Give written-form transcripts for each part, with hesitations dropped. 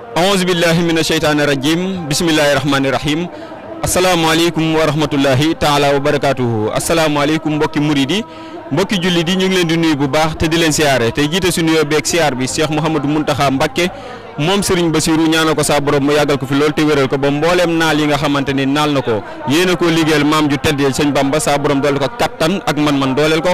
A'udzu billahi minash shaitani rajim. Bismillahirrahmanirrahim. Assalamualaikum warahmatullahi taala wabarakatuh. Assalamualaikum mbokki mouride, mbokki jullit yi ñu ngi leen di nuyu bu baax te di leen siyaare tey jiite suñu nuyoo beeg siyaar bi Cheikh Mouhamadou Mountakha Mbacké moom Serigne Bassirou ñaanal ko sa borom mu yàggal ko fi lool te wéral ko ba mbooleem naal yi nga xamante ni naal na ko yéena koo liggéeyal maam ju tedd Sëñ Bamba sa borom doole ko kattan ak man-man dooleel ko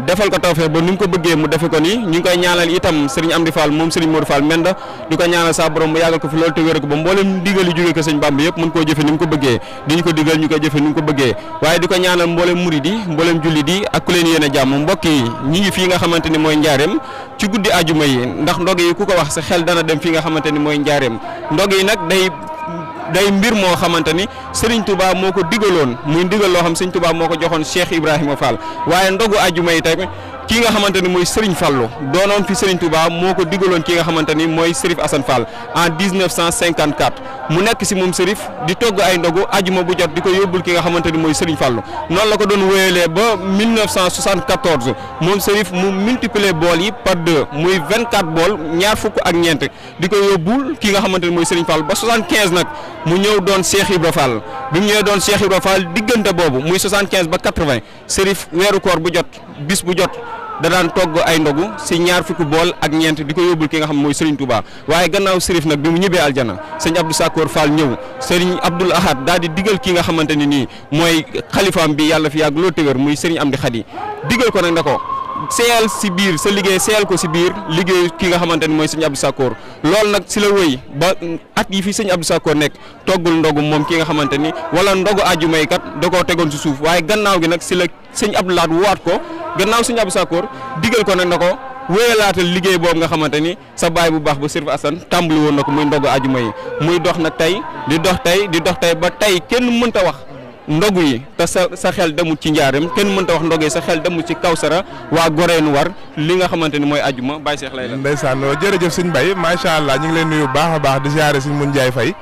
defal ko tawfeex ba ni mu ko bëggee mu defe ko ni ñu ngi koy ñaanal itam Serigne Amdy Fall moom Serigne Modou Fall Menda di ko ñaanal sa borom mu yàggal ko fi lool te wéral ko ba mbooleem digal yu jógee ko Sëñ Bamba yëpp mën koo jëfe ni mu ko bëggee di ñu ko digal ñu koy jëfe ni mu ko bëggee waaye di ko ñaanal mbooleem murid yi mbooleem jullit yi ak ku leen yéene jàmm mbokk yi ñi ngi fii nga xamante ni mooy njaareem ci guddi ajuma yi ndax ndog yi ku ko wax sa xel dana dem fii nga xamante ni mooy njaareem ndog yi nag day mbir moo xamante ni Serigne Touba moo ko digaloon muy ndigal loo xam Serigne Touba moo ko joxoon Cheikh Ibrahima Fall waaye ndogu ajuma yi tamit kii nga xamante ni mooy Serigne Fallou doonoon fi Serigne Touba moo ko digaloon ki nga xamante ni mooy Cherif Assane Fall en 1954 mu nekk si moom Cherif di togg ay ndogu ajuma bu jot di ko yóbbul ki nga xamante ni mooy Serigne Fallou noonu la ko doon wéyalee ba 1974 moom Cherif mu multiplier bool yi par 2 muy 24 bool ñaar fukk ak ñeent di ko yóbbul ki nga xamante ni mooy Serigne Fallou ba 75 nag mu ñëw doon Cheikh Ibra Fall bi mu ñëwee doon Cheikh Ibra Fall diggante boobu muy 75 ba 80 Cherif weeru koor bu jot bis bu jot da daan togg ay ndogu si ñaar fukki bool ak ñeent di ko yóbbul ki nga xam mooy Serigne Touba waaye gannaaw Cherif nag bi mu ñibbee aljana sëñ Abdou Sakkoor Fall ñëw Serigne Abdoul Ahad daal di digal ki nga xamante ni nii mooy xalifaam bi yàlla fi yàgg loo téwér muy Serigne Amdy Khady digal ko nag na ko seyal si biir sa liggéey seyal ko si biir liggéey ki nga xamante ni mooy sëñ Abdou Sakkoor loolu nag si la wëy ba at yi fi sëñ Abdou Sakkoor nekk toggul ndogu moom ki nga xamante ni wala ndogu ajumay kat da koo tegoon si suuf waaye gannaaw gi nag si la sëñ Abdou Lahad waat ko gannaaw sëñ Abdou Sakkoor digal ko nag na ko wéyalaatal liggéey boobu nga xamante ni sa baay bu baax ba Cherif Assane tàmbali woon na ko muy ndogu ajuma yi muy dox nag tey di dox tey ba tey kenn mënta wax ndogu yi te sa xel demul ci njaareem kenn mënta wax ndogu yi sa xel demul ci Kawsara waa Goreenu war li nga xamante ni mooy ajuma Baye Cheikh lay la ndeysaan jërëjëf sëñ Baye macha allah ñu ngi leen nuyu baax a baax di ziare sëñ Mun Njaay Fay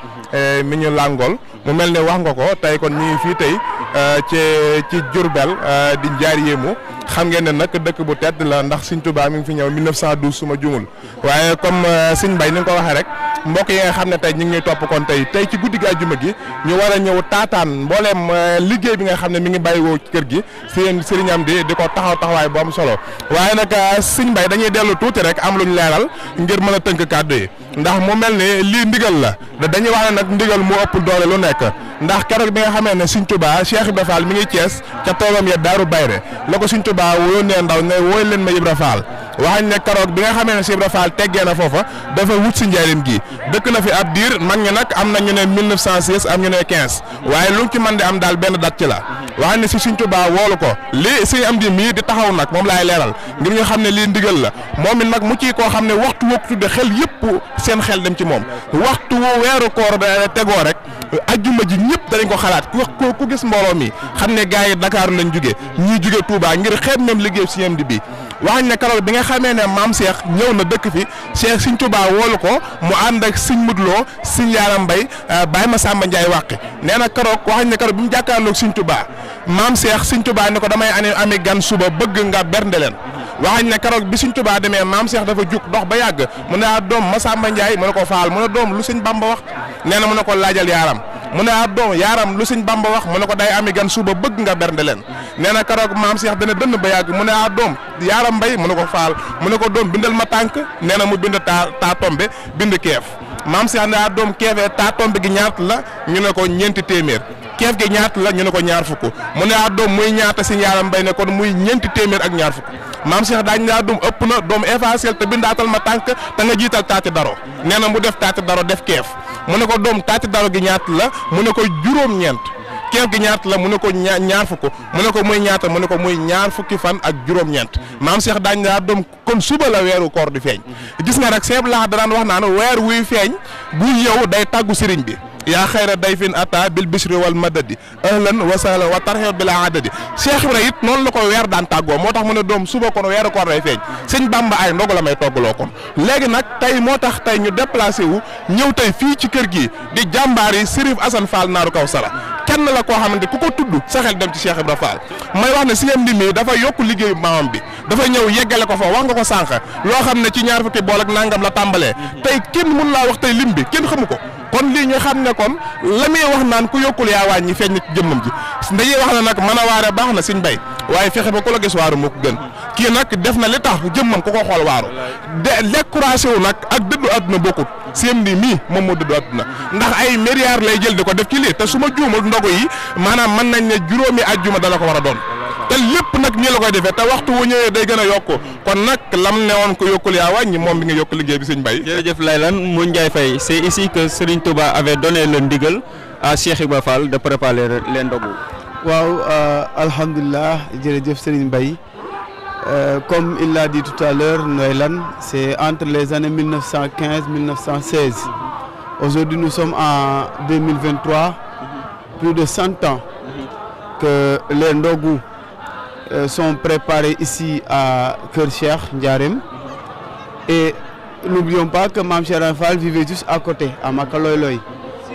mi ñu làngool mu mel ne wax nga ko tey kon ñu ngi fii tey ci Diourbel di njaar yéemu xam ngeen ne nag dëkk bu tedd la ndax sëñ Touba mi ngi fi ñëw 1912 suma jumul waaye comme sëñ Baye ni nga ko waxee rek mbokk yi nga xam ne tey ñu ngi ñuy topp kon tey ci guddi gi àjjuma gi ñu war a ñëw taataan mbooleem liggéey bi nga xam ne mi ngi bàyyi woo ci kër gi Serigne Amdy di ko taxawaay bu am solo waaye nag sëñ Baye dañuy dellu tuuti rek am luñ leeral ngir mën a tënk kàddu yi ndax mu mel ni lii ndigal la dañuy wax ne nag ndigal moo ëpp doole lu nekk ndax keroog bi nga xamee ne sëñ Touba Cheikh Ibra Fall mi ngi Thiès ca toolam ya Daaru Bayre la ko sëñ Touba yónnee ndaw ne wooy leen ma Ibra Fall waxañ ne keroog bi nga xamee ne si Ibra Fall teggee na foofa dafa wut si njaarim gi dëkk na fi ab diir mag ñi nag am na ñu ne 1916 am ñu ne 15 waaye lu ci mën di am daal benn date ci la waxañ ne si sëñ Touba woolu ko lii sëñ Amdy mii di taxaw nag moom laay leeral ngir ñu xam ne lii ndigal la moom it nag mu ciy koo xam ne waxtu woo ko tudde xel yëpp seen xel dem ci moom waxtu weeru koor tegoo rek ajjuma ji ñëpp danañ ko xalaat ku gis mbooloo mi xam ne gars yi Dakar lañ jóge ñii jóge Touba ngir xeeb même liggéey sëñ Amdy bi waxañ ne keroog bi nga xamee ne maam Cheikh ñëw na dëkk fi Cheikh sëñ Touba woolu ko mu ànd ak sëñ Mudloo sëñ Yaaram Mbay Baye Massamba Ndiaye wàqi nee na keroog waxañ ne keroog bi mu jàkkaarloog sëñ Touba maam Cheikh sëñ Touba ne ko damay ami gan suba bëgg nga bernde leen waxañ ne keroog bi sëñ Touba demee maam Cheikh dafa jug dox ba yàgg mu ne doom Massamba Ndiaye mu ne ko faal mu ne doom lu sëñ Bamba wax nee na mu ne ko laajal yaaram mu ne doom yaaram lu sëñ Bamba wax mu ne ko day ami gan suba bëgg nga bernde leen nee na keroog maam Cheikh dana dënn ba yàgg mu ne doom yaaram mbay mu ne ko faal mu ne ko doom bindal ma tànk nee na mu bind taa tombe bind keef maam Cheikh ne doom keefee taa tombe gi ñaata la ñu ne ko ñeenti téeméer keef gi ñaata la ñu ne ko ñaar fukk mu ne doom muy ñaata si yaaram mbay ne kon muy ñeenti téeméer ak ñaar fukk maam Cheikh daañu ne doom ëpp na doom effacel te bindaatal ma tànk te nga jiital taati daro nee na mu def taati daro def keef mu ne ko doom taati daro gi ñaata la mu ne ko juróom-ñeent keef gi ñaata la mu ne ko ñaar fukk mu ne ko muy ñaata mu ne ko muy ñaar fukki fan ak juróom-ñeent maam Cheikh daañu ne doom kon suba la weeru koor di feeñ gis nga rek seeb laa daan wax naan weer wuy feeñ bu yow day tàggu sëriñ bi yaa xayra dayfin ata bil bishri wal madadi ahlan wa sahlan wa tarhiban bila adadi Cheikh Ibra it noonu la ko weer daan tàggoo moo tax mu ne doom suba kon weeru koor day feeñ sëñ Bamba ay ndogu la may toggaloo kon léegi nag tey moo tax tey ñu déplacé wu ñëw tey fii ci kër gi di jàmbaar yi Cherif Assane Fall naaru kaw sara kenn la koo xamante ku ko tudd sa xel dem ci Cheikh Ibra Fall may wax ne si Amdy mi dafa yokk liggéeyu maamam bi dafa ñëw yeggale ko fa wax nga ko sànq loo xam ne ci ñaar fukki bool ak nangam la tàmbalee tey kenn mun laa wax tey lim bi kenn xamu ko kon lii ñu xam ne kon la muy wax naan ku yokkul yaa wàññi feeñ na ci jëmmam ji dañuy wax ne nag mën a waare baax na Serigne Baye waaye fexe ba ku la gis waaru moo ko gën kii nag def na li tax jëmmam ku ko xool waaru découragé wu nag ak dëddu àdduna bokkut si Amdy mii moom moo dëddu àdduna ndax ay milliards lay jël di ko def ci lii te su ma juumul ndogu yi maanaam mën nañ ne juróomi àjjuma dana ko war a doon te lépp nag nii la koy defee te waxtu wu ñëwee day gën a yokku kon nag lam ne woon ko yokkul yaa wàññi moom bi nga yokk liggéey bi Serigne Baye. jërëjëf Laylan mu Ndiaye Faye c'est ici que Serigne Touba avait donné le ndigal à Cheikh Ibra Fall de préparer les ndogu. waaw alhamdulilah jërëjëf Serigne Baye comme il l'a dit tout à l'heure Laylan c'est entre les années 1915-1916 aujourd'hui nous sommes en 2023 plus de 100 ans que les Ndogou sont préparés ici à Kër Cheikh Ndiarème et n'oublions pas que Mame Cheikh Fall vivait juste à côté à Makaloyloy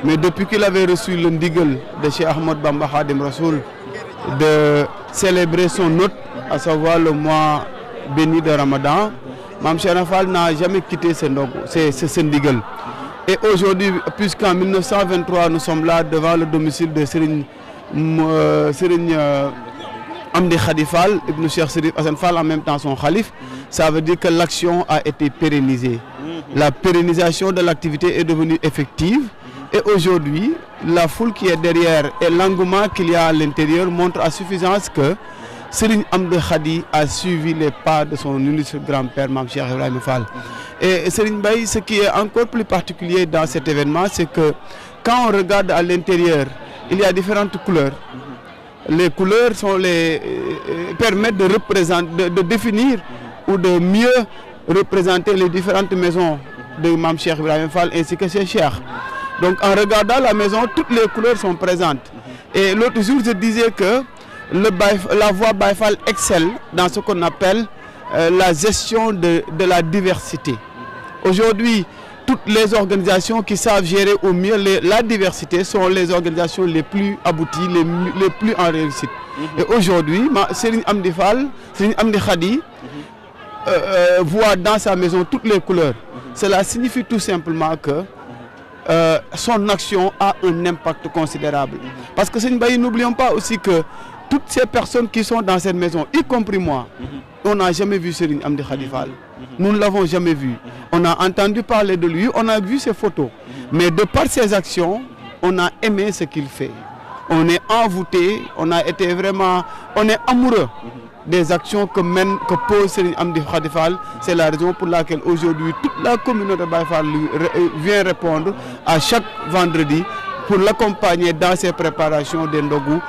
mais depuis qu'il avait reçu le ndigal de Cheikh Ahmadou Bamba Khadim Rasoul de célébrer son hôte à savoir le mois béni de Ramadan Mame Cheikh Fall n'a jamais quitté ce ndigal et aujourd'hui puisqu'en 1923 nous sommes là devant le domicile de Serigne Amdy Khady Fall, Ibn Cheikh Cherif Assane Fall, en même temps son khalife, ça veut dire que l'action a été pérennisée. La pérennisation de l'activité est devenue effective et aujourd'hui, la foule qui est derrière et l'engouement qu'il y a à l'intérieur montre à suffisance que Serigne Amdy Khady a suivi les pas de son illustre grand-père Mame Cheikh Ibrahima Fall. Et Serigne Baye, ce qui est encore plus particulier dans cet événement, c'est que quand on regarde à l'intérieur, il y a différentes couleurs. Les couleurs permettent de représenter, de définir ou de mieux représenter les différentes maisons de Mame Cheikh Ibrahima Fall ainsi que ses cheikhs. Donc en regardant la maison, toutes les couleurs sont présentes. Et l'autre jour, je disais que la voie Baye Fall excelle dans ce qu'on appelle la gestion de la diversité. Aujourd'hui, toutes les organisations qui savent gérer au mieux la diversité sont les organisations les plus abouties, les plus en réussite. Et aujourd'hui, Serigne Amdy Fall, Serigne Amdy Khady voit dans sa maison toutes les couleurs. Cela signifie tout simplement que son action a un impact considérable. Parce que Serigne Baye, n'oublions pas aussi que toutes ces personnes qui sont dans cette maison, y compris moi, on n'a jamais vu Serigne Amdy Khady Fall. Nous ne l'avons jamais vu. On a entendu parler de lui, on a vu ses photos. Mais de par ses actions, on a aimé ce qu'il fait. On est envoûté, on est amoureux des actions que pose Serigne Amdy Khady Fall. C'est la raison pour laquelle aujourd'hui toute la communauté Baye Fall vient répondre à chaque vendredi pour l'accompagner dans ses préparations des Ndogou.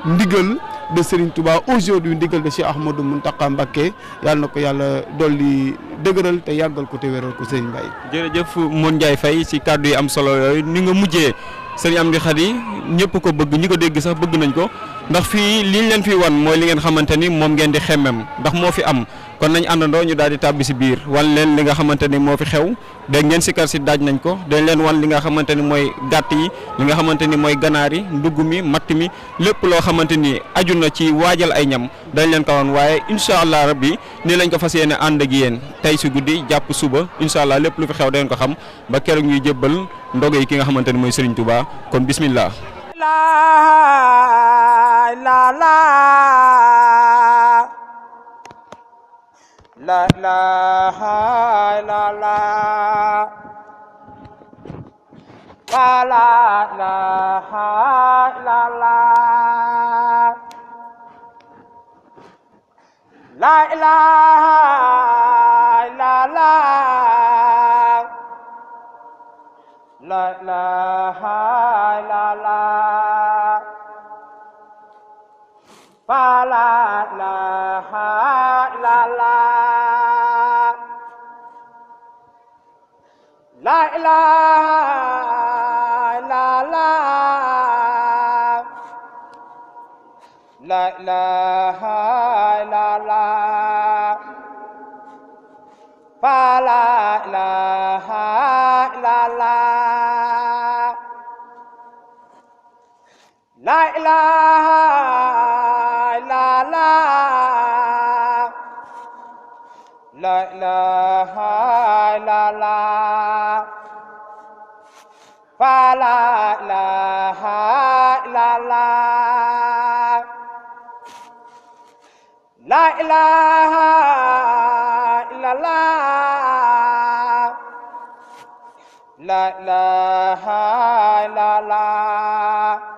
Ndigal de Serigne Touba aujourd'hui ndigal de Cheikh Ahmadou Mountakha Mbacké yàlla na ko yàlla dolli dëgëral te yàggal ko te wéral ko Serigne Baye. jërëjëf Mon Ndiaye Faye ci kàddu yi am solo yooyu ni nga mujjee Serigne Amdy Khady ñëpp ko bëgg ñi ko dégg sax bëgg nañ ko ndax fii liñ leen fi wan mooy li ngeen xamante ni moom ngeen di xemmem ndax moo fi am kon nañ àndandoo ñu daal di tàbbi si biir wan leen li nga xamante ni moo fi xew dégg ngeen si kar si daaj nañ ko dañ leen wan li nga xamante ni mooy gàtt yi li nga xamante ni mooy ganaar yi ndugg mi matt mi lépp loo xamante ni aju na ci waajal ay ñam dañ leen ko wan waaye incha allah rabbi nii lañ ko fas yéene ànd ak yéen tey si guddi jàpp suba incha allah lépp lu fi xew dañ ko xam ba keroog ñuy jébbal ndogo yi ki nga xamante ni mooy Serigne Touba kon bismillah. La ilaha illallah la ilaha illallah la ilaha illallah la ilaha illallah la ilaha illallah La ilaha illallah ilaha illallah fa la ilaha illallah la ilaha illallah la ilaha illallah fa la ilaha illallah la ilaha illallah la ilaha illallah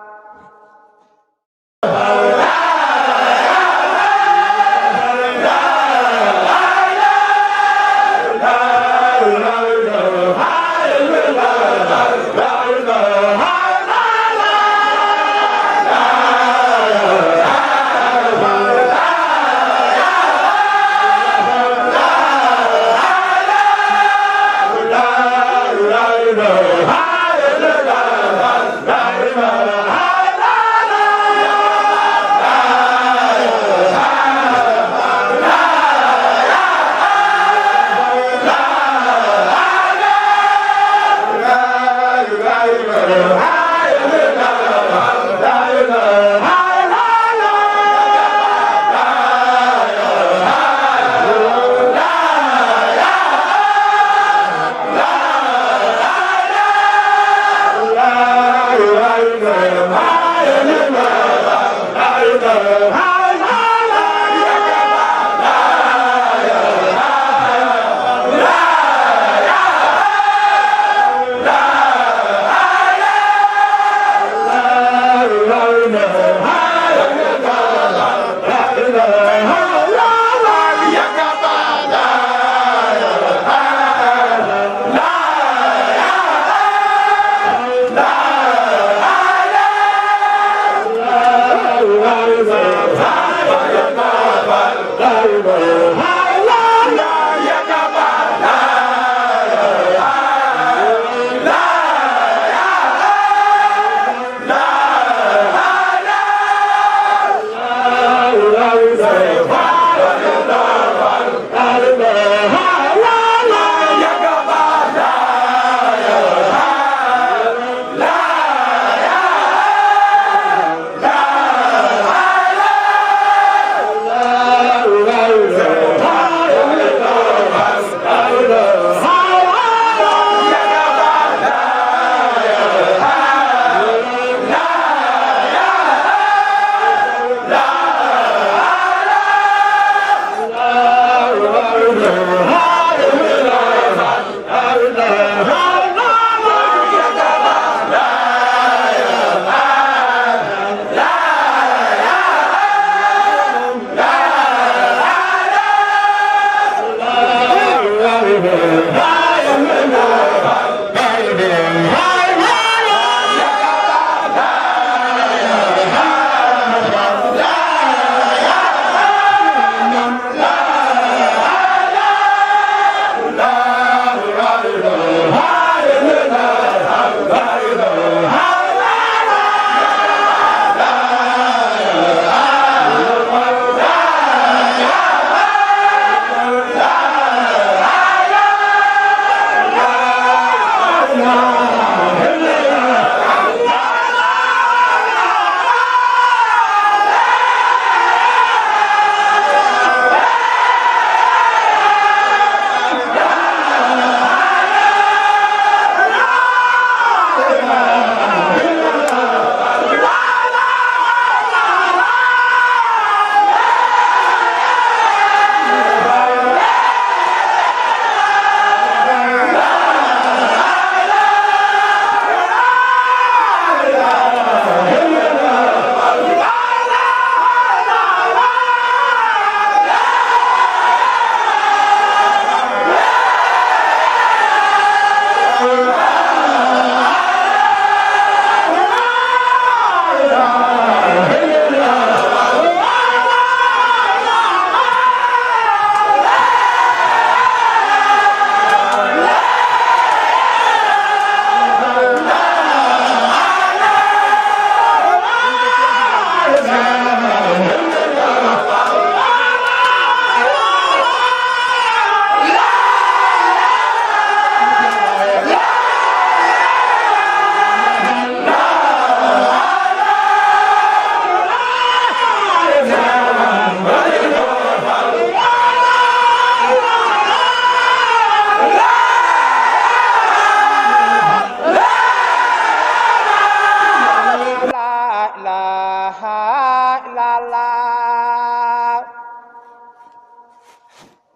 la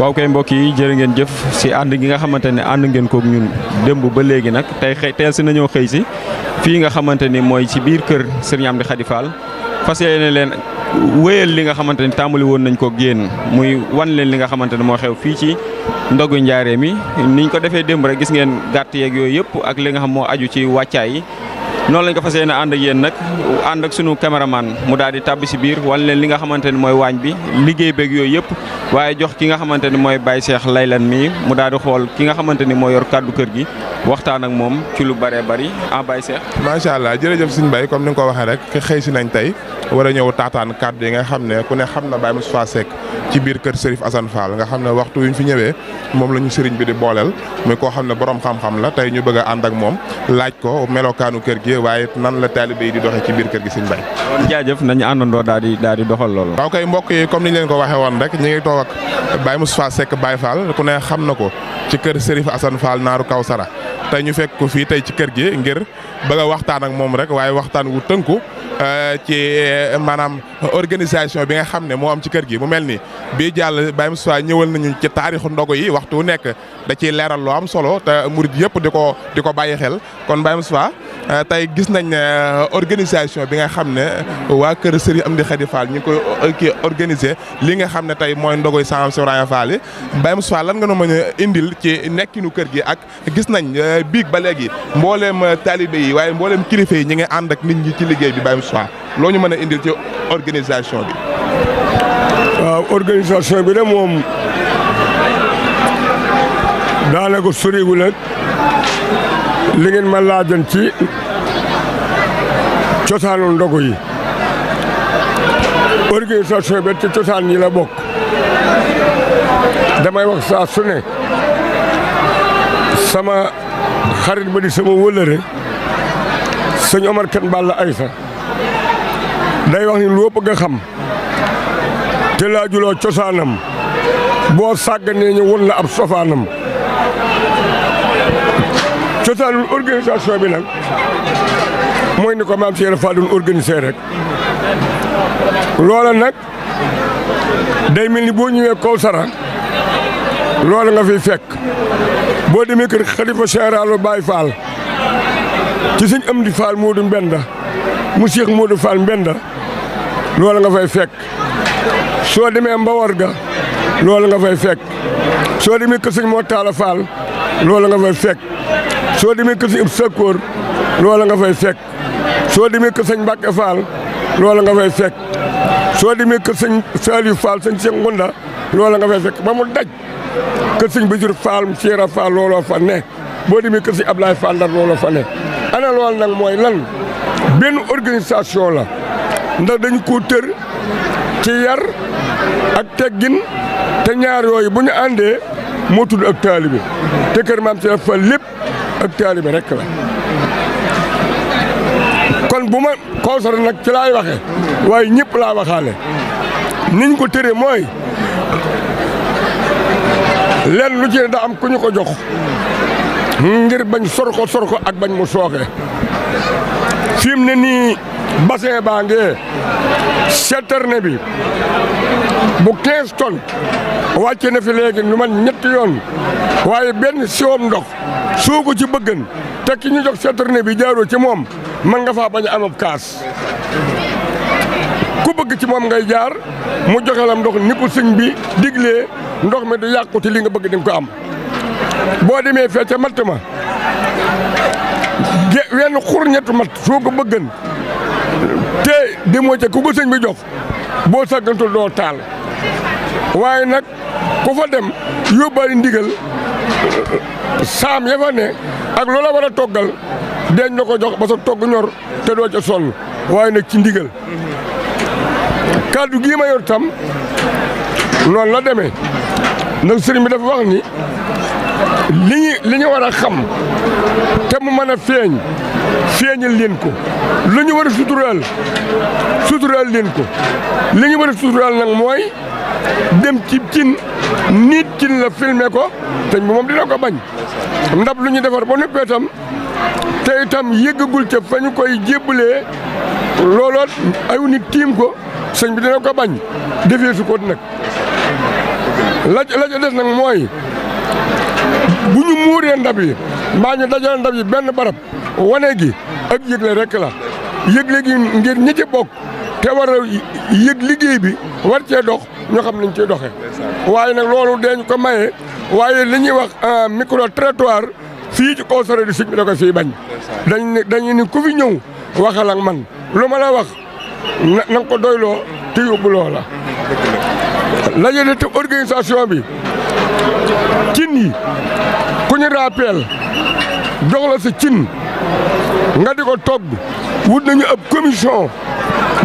waaw kay mbokk yi jërë ngeen jëf si ànd gi nga xamante ne ànd ngeen kook ñun démb ba léegi nag tey teel si nañoo xëy si fii nga xamante ni mooy ci biir kër Serigne Amdy Khady Fall fas yéene leen wéyal li nga xamante ni tàmbali woon nañ ko génn muy wan leen li nga xamante ne moo xew fii ci ndogu njaaree mi niñ ko defee démb rek gis ngeen gàtt yeeg yooyu yëpp ak li nga xam moo aju ci wàccaay yi noonu lañ ko fas yéene ànd ak yéen nag ànd ak sunu caméraman mu daal di tàbbi si biir wan leen li nga xamante ni mooy waañ bi liggéey beeg yooyu yëpp waaye jox ki nga xamante ni mooy Baye Cheikh Laylan mi mu daal di xool ki nga xamante ni moo yor kàddu kër gi waxtaan ak moom ci lu bëree bëri Baye Cheikh. macha allah jërëjëf suñu Baye comme ni nga ko waxee rek xëy si nañ tey war a ñëw taataan kàddu yi nga xam ne ku ne xam na Baye Moustapha Seck ci biir kër Cherif Assane Fall nga xam ne waxtu wi ñu fi ñëwee moom la ñu sëriñ bi di booleel muy koo xam ne borom xam-xam la tey ñu bëgg a ànd ak moom laaj ko melokaanu kër gi waaye nan la taalibe yi di doxee ci biir kër gi suñu Baye. kon jaajëf nañu àndandoo daal di doxal loolu. waaw kay mbokk yi comme ni ñu leen ko waxee woon rek ñu ngi toog ak Baye Moustapha Seck Baye Fall ku ne xam na ko ci kër Cherif Assane Fall naaru Kawsara tey ñu fekk ko fii tey ci kër gi ngir bëgg a waxtaan ak moom rek waaye waxtaan wu tënku ci maanaam organisation bi nga xam ne moo am ci kër gi mu mel ni bii jàll Baye Moustapha ñëwal nañu ci taarixu ndogu yi waxtu wu nekk da ciy leeral loo am solo te murid yëpp di ko bàyyi xel kon Baye Moustapha tey gis nañ ne organisation bi nga xam ne waa kër Serigne Amdy Khady Fall ñu ngi koy organiser li nga xam ne tey mooy ndogoy Sam Ibrahima Fall yi Baye Moustapha lan nga no mën a indil ci nekkinu kër gi ak gis nañ biig ba léegi mbooleem taalibe yi waaye mbooleem kilifa yi ñi ngi ànd ak nit ñi ci liggéey bi Baye Moustapha loo ñu mën a indil ci organisation bi. waaw organisation bi de moom daanaka soriwul nag li ngeen ma laajoon ci cosaanu ndogu yi organisation bi ci cosaan yi la bokk damay wax saa su ne sama xarit ba di sama wëllëre sëñ Omar Kan Balla Aysa day wax ni loo bëgg a xam te laajuloo cosaanam boo sàgganee ñu won la ab sofaanam cosaanul organisation bi nag mooy ni ko maam Cheikh Fall doon organiser rek loola nag day mel ni boo ñëwee Kawsara loola nga fiy fekk boo demee kër xalifa général Baye Fall ci sëñ Amdy Fall Modou Mbenda mu Cheikh Modou Fall Mbenda loola nga fay fekk soo demee Mbawar ga loola nga fay fekk soo demee kër sëñ Mor Talla Fall loola nga fay fekk soo demee kër sëñ Ibou Sakkoor loola nga fay fekk soo demee kër sëñ Mbacke Fall loola nga fay fekk soo demee kër sëñ Saliou Fall sëñ Cheikh Ngunda loola nga fay fekk ba mu daj kër sëñ Bajur Fall Cheikh Fall looloo fa ne boo demee kër sëñ Ablaye Fall Ndar looloo fa ne ana lool nag mooy lan benn organisation la ndax dañu ko tër ci yar ak teggin te ñaar yooyu bu ñu àndee moo tudd ak taalibe te kër maam Cheikh Fall lépp ak taalibe rek la kon bu ma Kawsara nag ci laay waxe waaye ñëpp laa waxaale niñ ko tëree mooy lenn lu ci ne da am ku ñu ko jox ngir bañ sor ko ak bañ mu sooxe fi mu ne nii bassin baa ngee citerne bi bu 15 tonnes wàcce na fi léegi lu man ñetti yoon waaye benn siwam ndox soo ko ci bëggan te ki ñu jox citerne bi jaaroo ci moom man nga faa bañ a amab kaas ku bëgg ci moom ngay jaar mu joxe la ndox ni ko sëñ bi diglee ndox mi du yàqu te li nga bëgg di nga ko am boo demee fee ca matt ma wenn xur ñetti matt soo ko bëggan te demoo ca ku ko sëñ bi jox boo sàggantul doo taal waaye nag ku fa dem yóbbaale ndigal saam ya fa ne ak loola war a toggal deñ na ko jox ba sa togg ñor te doo ca sonn waaye nag ci ndigal kàddu gii ma yor tam noonu la demee nag sëriñ bi dafa wax ni li ñu war a xam te mu mën a feeñal leen ko lu ñu war a suturaal leen ko li ñu war a suturaal nag mooy dem ci cin nit cin la filmé ko te moom dina ko bañ ndab lu ñu defar ba noppee tam te itam yëggagul ca fa ñu koy jébbalee looloo ayu nit tiim ko sëñ bi dina ko bañ defee su ko nag la ca des nag mooy bu ñu muuree ndab yi mbaa ñu dajale ndab yi benn barab wane gi ak yëgle rek la yëgle gi ngir ñi ci bokk te war a yëg liggéey bi war cee dox ñoo xam nañ ciy doxee waaye nag loolu deñ ko maye waaye li ñuy wax micro trottoir fii ci kaw sare di sëñ bi da ko fii bañ dañu ni ku fi ñëw waxal ak man lu ma la wax na nga ko doyloo te yóbbu loola la jëlee te organisation bi cin yi ku ñu rappel jox la sa cin nga di ko togg wut nañu ab commission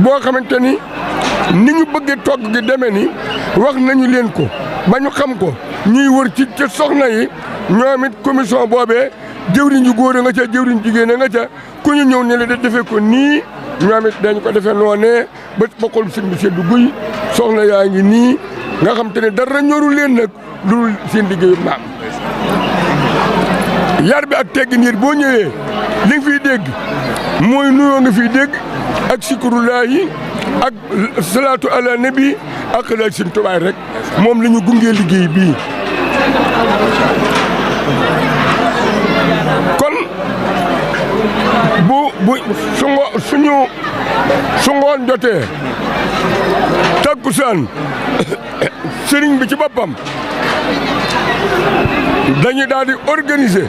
boo xamante ni ñu bëggee togg gi demee ni wax nañu leen ko ba ñu xam ko ñuy wër ci soxna yi ñoom it commission boobee jëwriñ ju góor nga ca jëwriñ jigéen nga ca ku ñu ñëw ne la de defee ko nii ñoom it dañ ko defee noonee ba bokkul sëñ bi seddu guy soxna yaa ngi nii nga xam te ne dara ñoru leen nag lu seen liggéeyu maam yar bi ak teggin yi boo ñëwee li nga fiy dégg mooy nuyoo nga fiy dégg ak sikurulaahi ak salaatu ala nabi ak laaj seen tubaay rek moom la ñu gungee liggéey bii kon bu su ngoon jotee takkusaan sëriñ bi ci boppam dañuy daal di organiser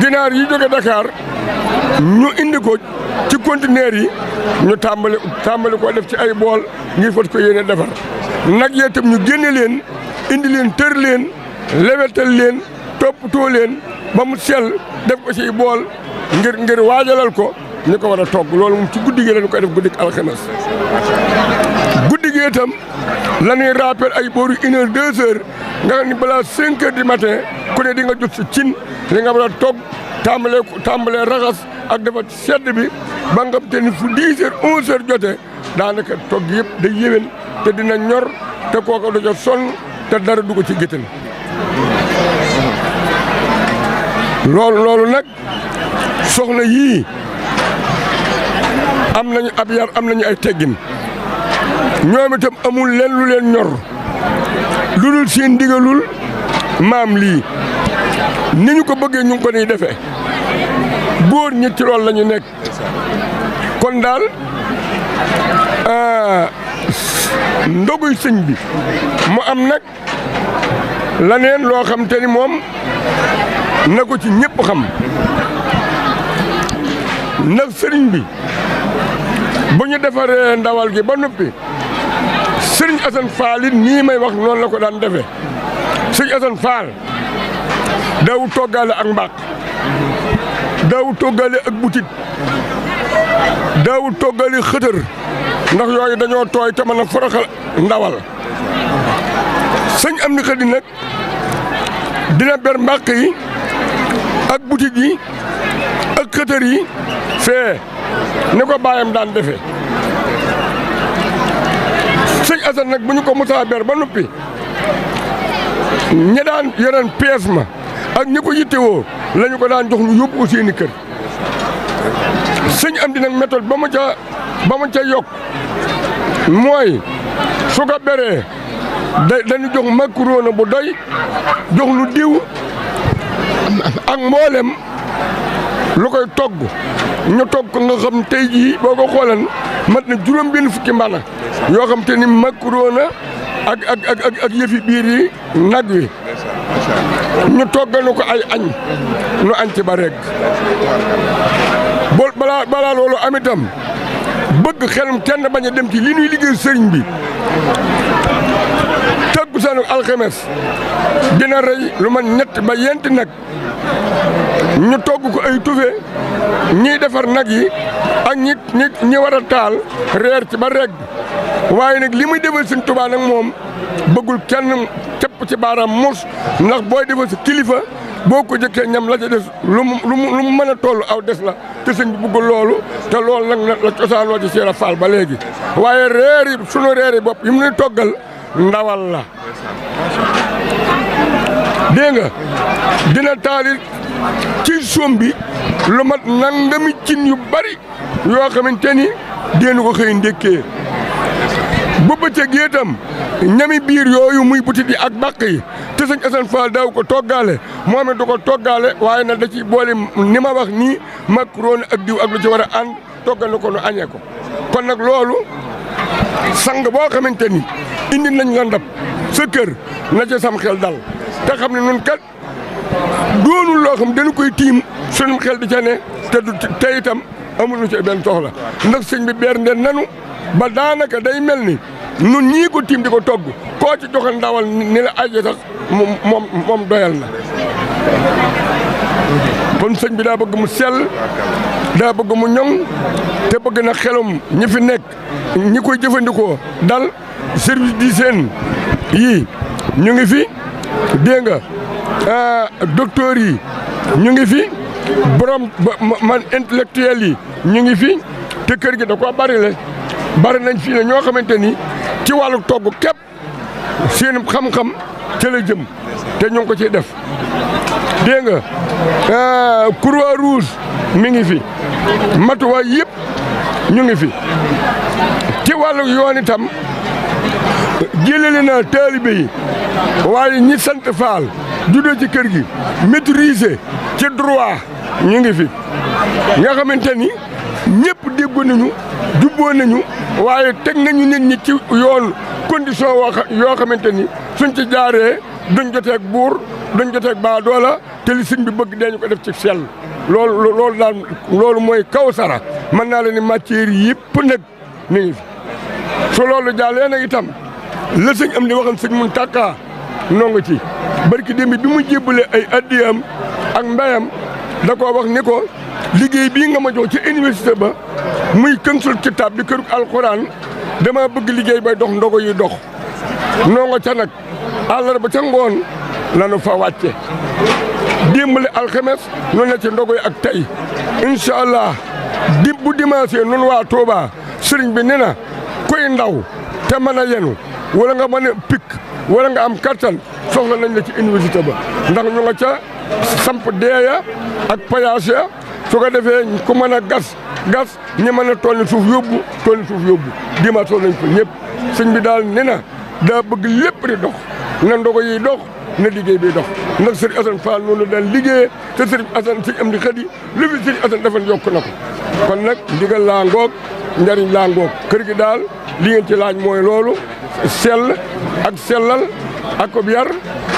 ginaar yi jóge Dakar ñu indi ko ci conteneur yi ñu tàmbali ko def ci ay bool ngir fot ko yéene defar nag yee tam ñu génne leen indi leen tër leen lewetal leen toppatoo leen ba mu sell def ko ci bool ngir waajalal ko ñu ko war a togg loolu moom ci guddi gi lañu koy def guddi alxames guddi gi itam la ñuy rappel ay booru 1 heure 2 heures nga xam ni balaa 5 heures du matin ku ne di nga jot sa cin li nga war a togg tàmbalee raxas ak defar sedd bi ba nga xam te ni fu 10 heures 11 heures jotee daanaka togg yëpp day yéwén te dina ñor te kooku du ca sonn te dara du ko ci géttan loolu nag soxna yii am nañu ab yar am nañu ay teggin ñoom itam amul leen lu leen ñor lu dul seen ndigalul maam lii ni ñu ko bëggee ñu ngi ko niy defee góor ñi ci loolu la ñu nekk kon daal ndoguy sëñ bi mu am nag laneen loo xam te ni moom na ko ci ñëpp xam nag sëriñ bi bu ñu defaree ndawal gi ba noppi sëriñ Assane Fall it nii may wax noonu la ko daan defee sëriñ Assane Fall daawu toggaale ak mbaq daawu toggaale ak butit daawu toggaale xëtër ndax yooyu dañoo tooy te mën a foroxal ndawal sëñ am ni Khady nag dina ber mbaq yi ak butit yi ak xëtër yi fee ni ko baayam daan defee sëñ Assane nag bu ñu ko musaa ber ba noppi ña daan yoreen pièce ma ak ñi ko yittewoo la ñu ko daan jox ñu yóbbu ko seeni kër sëñ am di nag méthode ba mu ca yokk mooy su ko beree dañu jox macaroni bu doy jox lu diw ak mboolem lu koy togg ñu togg ko nga xam tey jii boo ko xoolan mat na juróom benn fukki mbana yoo xam te ni macaroni ak yëfi biir yi nag wi ñu togganu ko ay añ ñu añ ci ba rek balaa loolu am itam bëgg xelum kenn bañ a dem ci li ñuy liggéey sëriñ bi takkusaanu alxames dina rey lu man ñett ba yent nag ñu togg ko ay tufe ñiy defar nag yi ak ñi war a taal reer ci ba regg waaye nag li muy defal Sëriñ Tuubaa nag moom bëggul kenn cëpp ci baaraam mus ndax booy defal si kilifa boo ko jëkkee ñam la ca des lu mu mën a toll aw des la te sëñ bi bëggul loolu te loolu nag la cosaanoo ci Cheikh Fall ba léegi waaye reer yi sunu reer yi bopp yi mu nuy toggal ndawal la dégg nga dina taali ci soom bi lu mat nangami cin yu bari yoo xamante ni déenu ko xëy ndékkee bu bëccëg itam ñami biir yooyu muy butit yi ak bàq yi te sëñ Assane Fall daaw ko toggaale moom it du ko toggaale waaye nag da ci boole ni ma wax nii macaroni ak diw ak lu ci war a ànd toggal na ko nu añee ko kon nag loolu sang boo xamante ni indi nañ la ndab sa kër na ca sam xel dal te xam ne nun kat doonul loo xam dañu koy tiim sunum xel di ca ne te itam amul nu ci benn soxla ndax sëñ bi beer ndeen nanu ba daanaka day mel ni nun ñii ko tiim di ko togg koo ci joxe ndawal ni la aje sax moom doyal na kon sëñ bi daa bëgg mu sell daa bëgg mu ñoŋ te bëgg na xelum ñi fi nekk ñi koy jëfandikoo dal service d'hygiène yii ñu ngi fi dégg nga docteur yi ñu ngi fi borom man intellectuel yi ñu ngi fi te kër gi da ko bari nañ fii ne ñoo xamante ni ci wàllu togg képp seen xam-xam ca la jëm te ñu ngi ko ciy def dégg nga Croix Rouge mi ngi fi matuwaay yëpp ñu ngi fi ci wàllu yoon itam jëlale na taalibe yi waaye ñi sant Faal juddoo ci kër gi maîtriser ci droit ñu ngi fi nga xamante ni ñëpp déggoo nañu jubboo nañu waaye teg nañu nit ñi ci yoon condition yoo xamante ni suñ ci jaaree duñ joteeg buur duñ joteeg baadoola te li sëñ bi bëgg dañu ko def ci sell loolu daal loolu mooy Kawsara mën naa la ni matière yëpp nag mi ngi fi su loolu jàllee nag itam la sëñ am di waxam sëñ Muntaxa nongu ci barki démb bi mu jébbale ay addiyam ak mbayam da koo wax ni ko liggéey bii nga ma jox ci université ba muy kënsul kitaab di kërug alxuraan dama bëgg liggéey bay dox ndogo yi dox nongo ca nag àllarba ca ngoon lanu fa wàcce démbale alxames nu ne ci ndogo yi ak tey incha allah bu dimanche nun waa Touba sëriñ bi ne na koy ndaw te mën a yenu wala nga mën a pikk wala nga am kattan soxla nañ la ci université ba ndax ñu nga ca samp deeya ak payaas ya su ko defee ku mën a gas ñi mën a toll suuf yóbbu dimanche soxla nañ ko ñëpp sëñ bi daal ne na daa bëgg lépp di dox na ndogo yi dox na liggéey bi dox ndax sëriñ Assane Fall noonu daan liggéeyee te sëriñ Assane sëñ Amdy Khady lu fi sëriñ Assane defal yokk na ko kon nag ndigal laa ngoog njariñ laa ngoog kër gi daal li ngeen ci laaj mooy loolu sell ak sellal ak yar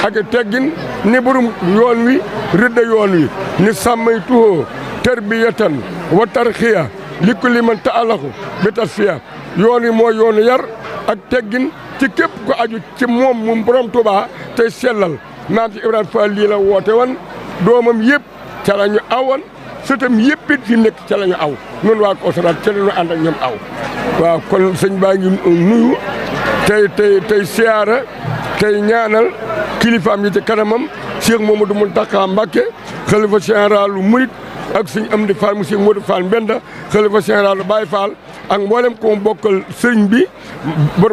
ak teggin ni borom yoon wi rëdda yoon wi ni sàmmay tuhoo tarbiyatan wa tarxiya li kulli man ta'alahu bi tasfiya yoon wi mooy yoonu yar ak teggin ci képp ko aju ci moom borom Touba tey sellal maam ci Ibrahima Fall lii la woote woon doomam yëpp ca la ñu awoon sëtam yëpp it fi nekk ca la ñu aw noonu waa Kawsara ca la ñu ànd ak ñoom aw waaw kon sëñ baa ngi nuyu tey siyaara tey ñaanal kilifaam yi ci kanamam Cheikh Mamadou Mountakha Mbacké xalifa généralu murit ak sëñ Amdy Fall monsieur Modou Fall Mbenda xalifa généralu Baye Fall ak mboolem ko mu bokkal sëriñ bi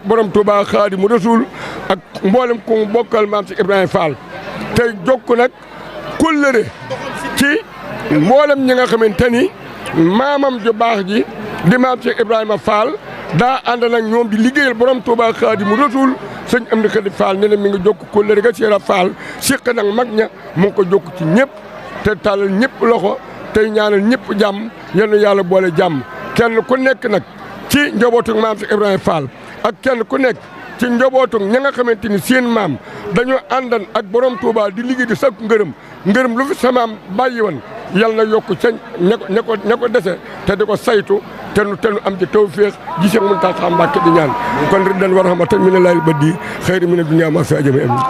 borom Touba Khady mu Rasul ak mboolem ko mu bokkal maam si Ibrahima Fall tey jokk nag kóllëre ci mboolem ñi nga xamante ni maamam ju baax ji di maam si Ibrahima Fall daa ànd nag ñoom di liggéeyal borom Touba Khady mu Rasul sëñ Amdy Khady Fall ne na mi ngi jokk kóllëre ga Cheikh Fall siq nag mag ña mu ngi ko jokk ci ñëpp te tàllal ñëpp loxo tey ñaanal ñëpp jàmm yal na yàlla boole jàmm kenn ku nekk nag ci njabootu maam si Ibrahima Fall ak kenn ku nekk ci njabootu ña nga xamante ni seen maam dañoo àndan ak borom Touba di liggéey di sakku ngërëm lu fi sa maam bàyyi woon yal na yokk ca ne ko dese te di ko saytu te nu am ci tawfeex gisee mun tax xam Mbàkke di ñaan kon riddan wa rahmatan mina llaahi al-badii xayri mina dunya ma fi ajami amin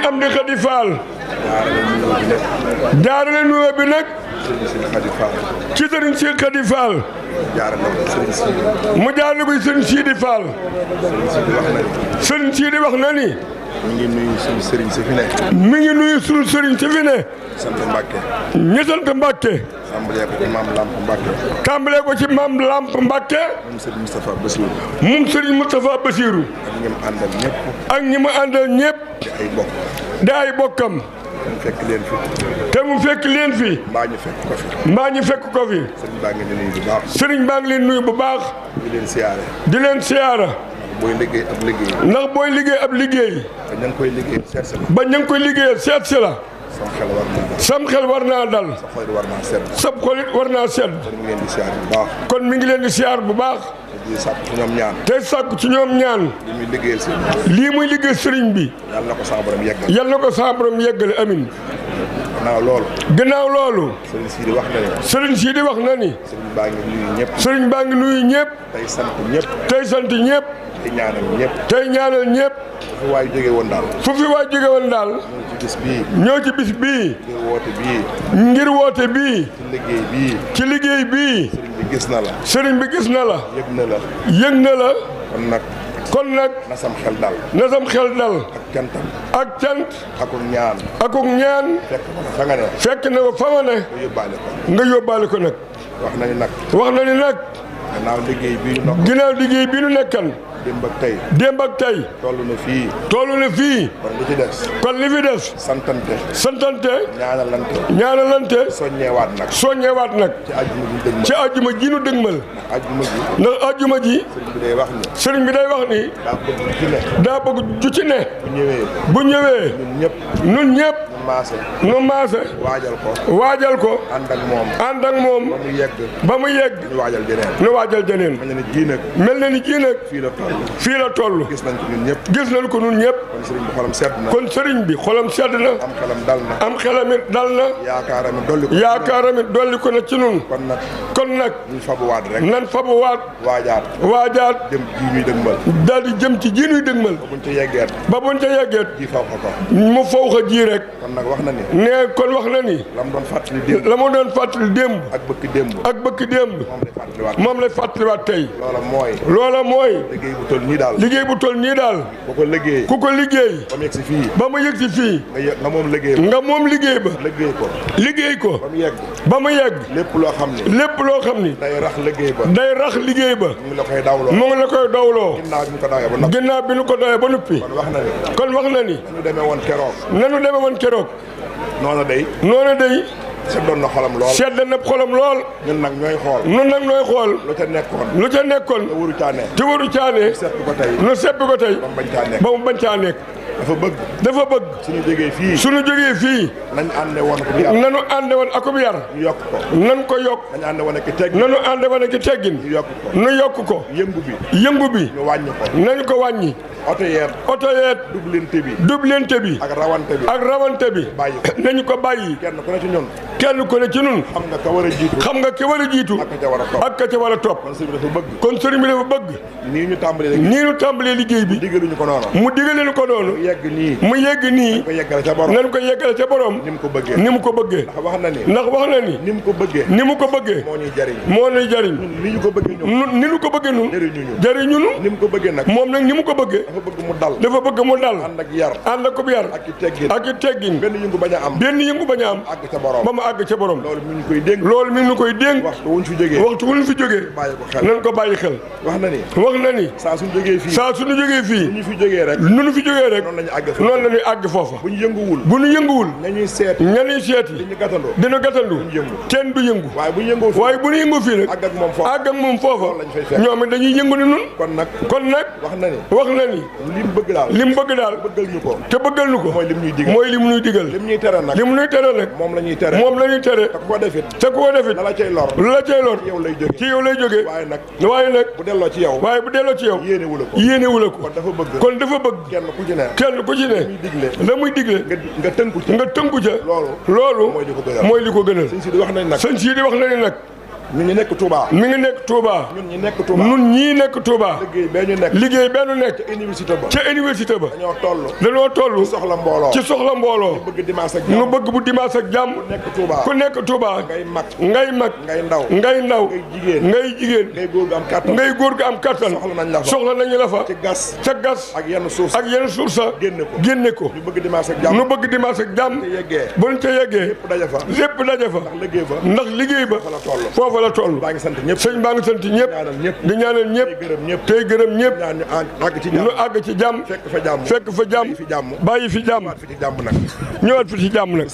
Amdy Khady Fall jaarale nuyoo bi nag ci Serigne Cheikh Khady Fall mu jaarale ko Serigne Sidi Fall Serigne Sidi wax na ni mi ngi nuyu suñu Serigne si fi ne. mi ngi nuyu suñu Serigne si fi ne. sant Mbacke. ñu sant Mbacke. tàmbalee ko ci maam Lamp Mbacke. tàmbalee ko ci maam Lamp Mbacke. moom Serigne Moustapha Bassirou. moom Serigne Moustapha Bassirou. ak ñi mu àndal ñëpp. ak ñi mu àndal ñëpp. di ay bokk. di ay bokkam. mu fekk leen fi. te mu fekk leen fi. mbaa ñu fekk ko fi. mbaa ñu fekk ko fi. Serigne baa ngi leen nuyu bu baax. Serigne baa ngi leen nuyu bu baax. di leen siyaare. di leen siyaara. booy liggéey ab liggéey. ndax booy liggéey ab liggéey. ba ña ngi koy liggéey seet si la. ba ña ngi koy liggéeyal seet si la. sam xel war naa dal. sam xel war naa dal. sa xol war naa sedd. sab xol it war naa sedd. kon mi ngi leen di siyaare bu baax. kon mi ngi leen di siyaar bu baax. di sàkku ci ñoom ñaan. tey sàkku ci ñoom ñaan. li muy liggéeyal sëriñ. lii muy liggéey sëriñ bi. yàlla na ko sama borom yeggal. yàlla na ko sama borom yeggale amin. gannaaw loolu. gannaaw loolu. sëriñ Sidi wax na ni. sëriñ Sidi wax na ni. sëriñ baa ngi nuyu ñëpp. sëriñ baa ngi nuyu ñëpp. tey sant ñëpp. tey sant ñëpp. tey ñaanal ñëpp. tey ñaanal ñëpp. fu waay jóge woon daal. fu fi waay jóge woon daal. ñëw ci bis bii. ñëw ci bis bii. ngir woote bii. ngir woote bii. ci liggéey bii. ci liggéey bii. sëriñ bi gis na la. sëriñ bi gis na la. yëg na la. yëg na la. kon nag. na sam xel dal. na sam xel dal. ak cantam. ak cant. akuk ñaan. akuk ñaan. fekk na fa nga ne. fekk na fa nga ne. nga yóbbaale ko. nga yóbbaale ko nag. wax na ni nag. wax na ni nag. gannaaw liggéey bii ñu nokk. ginnaaw liggéey bii nu nekkan. démb ak tey. démb ak tey. toll na fii. toll na fii. kon li ci des. kon li fi des. santante. santante. ñaanalante. ñaanalante. soññewaat nag. soññewaat nag. ci àjjuma ji ñu dëgmal. ci àjjuma ji nu dëgmal. ndax àjjuma ji. ndax àjjuma ji. sëriñ bi day wax ni. sëriñ bi day wax ni. daa bëgg ju ci ne. bu ñëwee. bu ñëwee. ñun ñëpp. ñun ñëpp. nu maase. waajal ko. waajal ko. ànd ak moom. ànd ak moom. ba mu yegg. ba mu yegg. ñu waajal jeneen. ñu waajal jeneen. mel na ni ji nag. mel na ni ji nag. fii la toll. fii la toll. gis nañ ko ñun ñëpp. gis nañ ko ñun ñëpp. kon sëriñ bi xolam sedd na. kon sëriñ bi xolam sedd na. am xelam dal na. am xelam it dal na. yaakaaram it dolli ko. yaakaaram it dolli ko na ci nun. kon nag. ñu fabuwaat rek. nan fabuwaat. waajaat. jëm ji ñuy dëgmal. daal di jëm ci ji ñuy dëgmal. ba buñ ca yeggeet. ba buñ ca yeggeet. ji faw ko. mu faw ko ji rek. kon nag wax na ni. nee kon wax na ni. la mu doon fàttali démb. la mu doon fàttali démb. ak bëkk démb. ak bëkk démb. moom lay fàttaliwaat tey. loola mooy. liggéey bu toll nii daal. liggéey bu toll nii daal. ku ko liggéey. ku ko liggéey. ba mu yegg si fii. ba mu yegg si fii. nga moom liggéey ba. nga moom liggéey ba. liggéey ko. ba mu yegg. ba mu yegg. lépp loo xam ni. lépp loo xam ni. day rax liggéey ba. day rax liggéey ba. mu ngi la koy dawloo. mu ngi la koy dawloo. ginnaaw bi ñu ko dawee ba noppi. ginnaaw bi ñu ko dawee ba noppi. kon wax na ni. kon wax na ni. nanu demee woon keroog. nanu demee woon keroog. noonu day. noonu day. seddoon na xolam lool. sedd na xolam lool. ñun nag ñooy xool. ñun nag ñooy xool. lu ca nekkoon. lu ca nekkoon. te waru caa nekk. te waru caa nekk. seppi ko tey. nu seppi ko tey. ba mu bañ caa nekk. ba mu bañ caa nekk. dafa bëgg. suñu jógee fii. suñu jógee fii. nañ ànde woon ko bi yar. nanu ànde woon ak bi yar. ñu yokk ko. nan ko yokk. nañ ànde woon ak teggin. nanu ànde woon ak teggin. ñu yokk ko. nu yokk ko. yëngu bi. ñu wàññi ko. nañ ko wàññi. oto yeet. dublente bi. ak rawante bi. bàyyi ko. nañu ko bàyyi. kenn ku ne ci ñun. kenn ku ne ci ñun. xam nga ka war a jiitu. xam nga ki war a jiitu. ak ka ca war a topp. kon sëriñ bi dafa bëgg. nii ñu tàmbalee liggéey bi. digaluñu ko noonu. mu digaluñu ko noonu. mu yegg nii. nañ ko yeggale ca borom. ni mu ko bëggee. ndax wax na ni. ni mu ko bëggee. moo ñuy jariñ. ni ñu ko bëggee ñun. ni ñu ko bëggee ñun. jariñu ni mu ko bëggee nag. moom nag ni mu ko bëggee. dafa bëgg mu dal. ànd ak yar. ak i teggin. benn yëngu bañ a am. àgg ca borom. ba mu àgg ca borom. loolu mi ngi koy dénk. waxtu wuñ fi jógee. nañ ko bàyyi xel. wax na ni. saa suñu jógee fii. nu ñu fi jógee rek. noonu la ñuy àgg foofa. bu ñu yënguwul. ña ñuy seeti. dina gàttandu. kenn du yëngu. waaye bu ñu yëngu fii nag. àgg ak moom foofa. ñoom it dañuy yëngu ni nun. kon nag. wax na ni. li mu bëgg daal. te bëggal ñu ko. mooy lim ñuy digal. lim ñuy tere nag. moom la ñuy tere. te ku ko defit. la la cay lor. ci yow lay jógee. waaye nag. bu delloo ci yow. yéenewu la ko. kon dafa bëgg. kenn ku ci ne. la muy digle. nga tënku ca. loolu. mooy li ko gënal. sëñ Sidi wax na ni nag. ñun ñi nekk Touba. mi ngi nekk Touba. ñun ñi nekk Touba. ñun ñii nekk Touba. liggéey bee ñu nekk. liggéey benn nekk. ca université ba. ca université ba. dañoo toll. ci soxla mbooloo. ñu bëgg dimanche ak jàmm. ñu bëgg bu dimanche ak jàmm. ku nekk Touba. ngay mag. ngay ndaw. ngay jigéen. ngay góor gu am kattan. soxla nañu la fa. ca gas. ak yenn suuf sa. génne ko. ñu bëgg dimanche ak jàmm. bu ñu ca yeggee. lépp daje fa. ndax liggéey ba. foofa la toll. sëñ baa ngi sant ñëpp. di ñaanal ñëpp. tey gërëm ñëpp. ñu àgg ci jàmm. fekk fa jàmm. bàyyi fi jàmm. ñëwaat fi ci jàmm nag.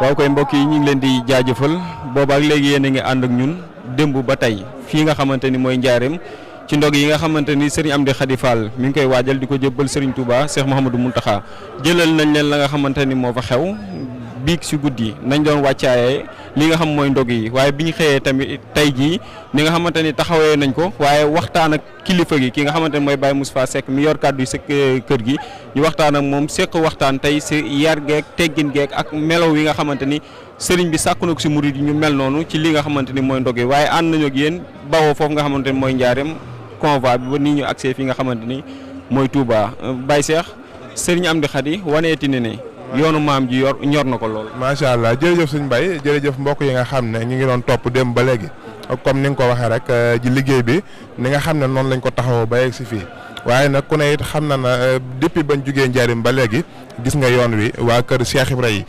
waaw koy mbokk yi ñu ngi leen di jaajëfal boobaak léegi yéen a ngi ànd ak ñun démb ba tey fii nga xamante ni mooy njaareem ci ndog yi nga xamante ni Serigne Amdy Khady Fall mi ngi koy waajal di ko jébbal Serigne Touba Cheikh Mouhamadou Mountakha jëlal nañ leen la nga xamante ni moo fa xew biig si guddi nañ doon wàccaayee li nga xam mooy ndog yi waaye bi ñu xëyee tamit tey jii ni nga xamante ni taxawee nañ ko waaye waxtaan ak kilifa gi ki nga xamante ni mooy Baye Moustapha Seck mi yor kàddu yi sa kër gi ñu waxtaan ak moom seq waxtaan tey si yar geek teggin geek ak melow yi nga xamante ni sëriñ bi sàkku na ko si murid yi ñu mel noonu ci li nga xamante ni mooy ndog yi waaye ànd nañu ak yéen bawoo foofu nga xamante ni mooy njaareem convoi bi ba nii ñu accès fi nga xamante ni mooy Touba Baye Cheikh Serigne Amdy Khady waneeti ne ne yoonu maam ji ñor na ko lool. macha allah jërëjëf sëñ Mbaye jërëjëf mbokk yi nga xam ne ñu ngi doon topp dem ba léegi comme ni nga ko waxee rek ji liggéey bi ni nga xam ne noonu lañ ko taxawoo ba yegg si fii waaye nag ku ne it xam na na depuis bañ jugee njaarim ba léegi gis nga yoon wi waa kër Cheikh Ibra yi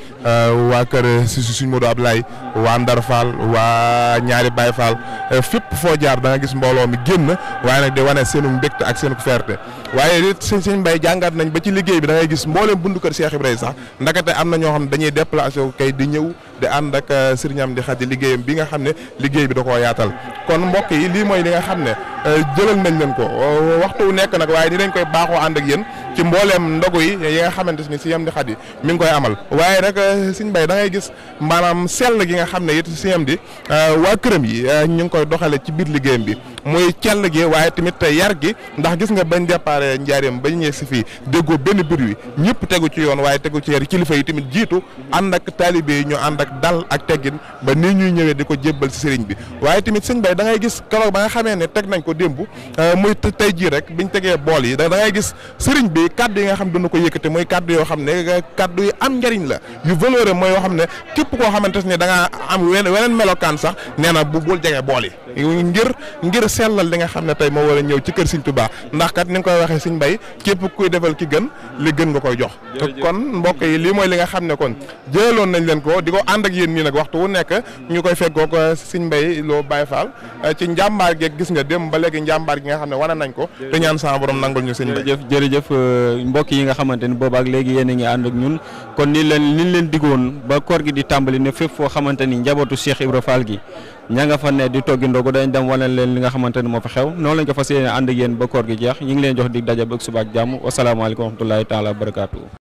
waa kër suñ Modou Ablaye waa Ndar Fall waa ñaari Baye Fall fépp foo jaar da nga gis mbooloo mi génn waaye nag di wane seenu mbégte ak seenu fierté waaye it sëñ Mbaye jàngat nañ ba ci liggéey bi da ngay gis mbooleem bundu kër Cheikh Ibra yi sax ndakate am na ñoo xam ne dañuy déplacé wu kay di ñëw di ànd ak Serigne Amdy Khady liggéeyam bi nga xam ne liggéey bi da koo yaatal kon mbokk yi lii mooy li nga xam ne jëlal nañ leen ko waxtu wu nekk nag waaye ni lañ koy baaxoo ànd ak yéen ci mbooleem ndogu yi nga xamante ni Serigne Amdy Khady mi ngi koy amal waaye nag Serigne Mbaye da ngay gis maanaam sell gi nga xam ne it Serigne Amdy waa këram yi ñu ngi koy doxale ci biir liggéeyam bi muy cell gi waaye tamit yar gi ndax gis nga bañ déparé njaareem bañ ñëw si fii déggoo benn bruit ñëpp tegu ci yoon waaye tegu ci yar kilifa yi tamit jiitu ànd ak taalibe yi ñu ànd ak dal ak teggin ba nii ñuy ñëwee di ko jébbal si sëriñ bi waaye tamit sëñ Bay da ngay gis keroog ba nga xamee ne teg nañ ko démb muy tey jii rek biñ tegee bool yi da ngay gis sëriñ bi kaddu yi nga xam dina ko yëkkate mooy kaddu yoo xam ne kaddu yi am njariñ la yu valeur mooy yoo xam ne képp koo xamante ne da ngaa am weneen melokaan sax nee na bul jege bool yi ngir sellal li nga xam ne tey moo war a ñëw ci kër Sëriñ Tuubaa ndax kat ni nga koy waxee Sëriñ Bay képp kuy defal ki gën li gën nga koy jox kon mbokk yi lii mooy li nga xam ne kon jëloon nañ leen ko di ko ànd ak yéen nii nag waxtu wu nekk ñu koy feggoo ko Sëriñ Bay loo Baye Fall ci njàmbaar geeg gis nga dem ba léegi njàmbaar gi nga xam ne wane nañ ko te ñaan sama borom nangul ñu Sëriñ Bay jërëjëf mbokk yi nga xamante ni boobaak léegi yéen a ngi ànd ak ñun kon ni leen digoon ba koor gi di tàmbali ne fépp foo xamante ni njabootu Cheikh Ibra Fall gi ña nga fa ne di toggi ndogu dañ dem wane leen li nga xamante ni moo fa xew noonu lañ ko fas yéene ànd ak yéen ba koor gi jeex ñu ngi leen jox dig daje ba suba ak jàmm wasalaamaaleykum wa rahmatullahi taala wa barakaatu